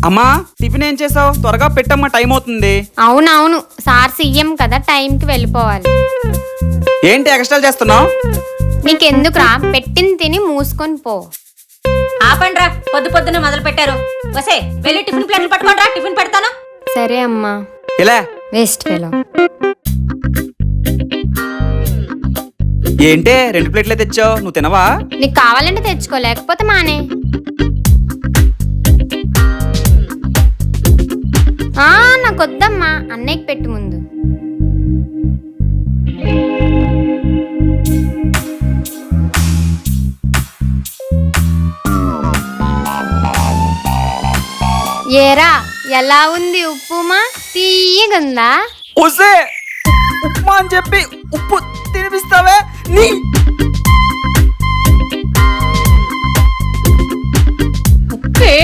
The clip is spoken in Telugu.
అమ్మా టిఫిన్ ఏం చేసావు? త్వరగా పెట్టమ్మా, టైం అవుతుంది. అవునవును, సార్ సీఎం కదా, టైంకి వెళ్ళిపోవాలి. ఏంటి ఎక్స్ట్రా చేస్తున్నావు? నీకెందుకురా, పెట్టింది తిని మూసుకొని పో. ఆపండ్రా, పొద్దున మొదలు పెట్టారు. వసే వెళ్ళి టిఫిన్ ప్లేట్లు పట్టుకోండిరా, టిఫిన్ పెడతాను. సరే అమ్మా. ఇలా వేస్ట్ ఫెలో. ఏంటే 2 ప్లేట్లే తెచ్చావు, నువ్వు తినవా? నీకు కావాలంటే తెచ్చుకో, లేకపోతే మానే. నాకొద్దమ్మా, అన్నయ్యకి పెట్టు ముందు. ఏరా, ఎలా ఉంది ఉప్పుమా? తీయగుందా? ఉసే ఉప్మా అని చెప్పి ఉప్పు తినిపిస్తావే నీ. ఉప్పే